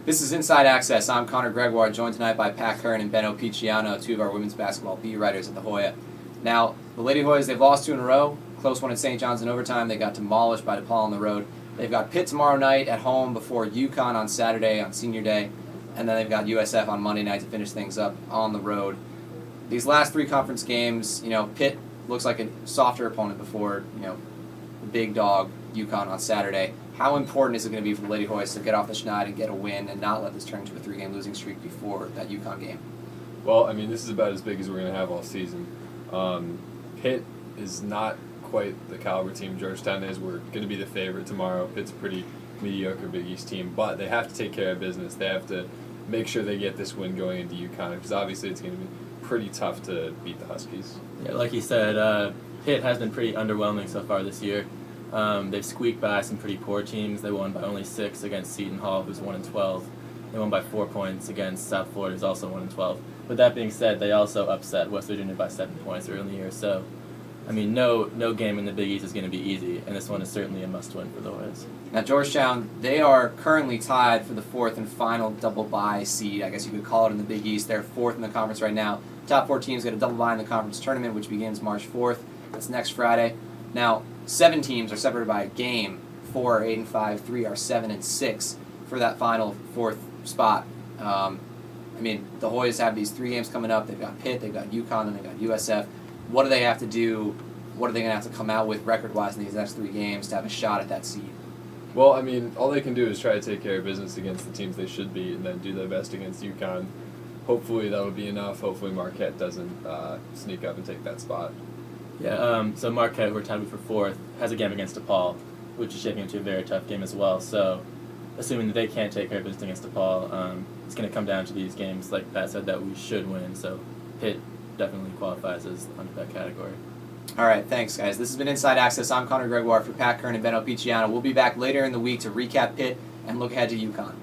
This is Inside Access. I'm Connor Gregoire, joined tonight by Pat Curran and Beno Picciano, two of our women's basketball beat writers at the Hoya. Now, the Lady Hoyas, they've lost 2 in a row. Close one at St. John's in overtime. They got demolished by DePaul on the road. They've got Pitt tomorrow night at home before UConn on Saturday on Senior Day. And then they've got USF on Monday night to finish things up on the road. These last 3 conference games, Pitt looks like a softer opponent before, the big dog UConn on Saturday. How important is it going to be for the Lady Hoyas to get off the schneid and get a win and not let this turn into a 3-game losing streak before that UConn game? Well, I mean, this is about as big as we're going to have all season. Pitt is not quite the caliber team Georgetown is. We're going to be the favorite tomorrow. Pitt's a pretty mediocre Big East team, but they have to take care of business. They have to make sure they get this win going into UConn because obviously it's going to be pretty tough to beat the Huskies. Yeah, like you said, Pitt has been pretty underwhelming so far this year. They've squeaked by some pretty poor teams. They won by only 6 against Seton Hall, who's 1-12. They won by 4 points against South Florida, who's also 1-12. But that being said, they also upset West Virginia by 7 points early in the year. So, I mean, no game in the Big East is going to be easy, and this one is certainly a must-win for the Hoyas. Now, Georgetown, they are currently tied for the 4th and final double-bye seed, I guess you could call it, in the Big East. They're 4th in the conference right now. Top 4 teams get a double-bye in the conference tournament, which begins March 4th. That's next Friday. Now, 7 teams are separated by a game. 4 are 8-5, 3 are 7-6 for that final 4th spot. The Hoyas have these 3 games coming up. They've got Pitt, they've got UConn, and they've got USF. What do they have to do? What are they going to have to come out with record-wise in these next 3 games to have a shot at that seed? Well, I mean, all they can do is try to take care of business against the teams they should beat and then do their best against UConn. Hopefully that'll be enough. Hopefully Marquette doesn't sneak up and take that spot. Yeah, so Marquette, who are tied for 4th, has a game against DePaul, which is shaping into a very tough game as well. So, assuming that they can't take care of business against DePaul, it's going to come down to these games, like Pat said, that we should win. So, Pitt definitely qualifies as under that category. All right, thanks, guys. This has been Inside Access. I'm Connor Gregoire for Pat Curran and Beno Picciano. We'll be back later in the week to recap Pitt and look ahead to UConn.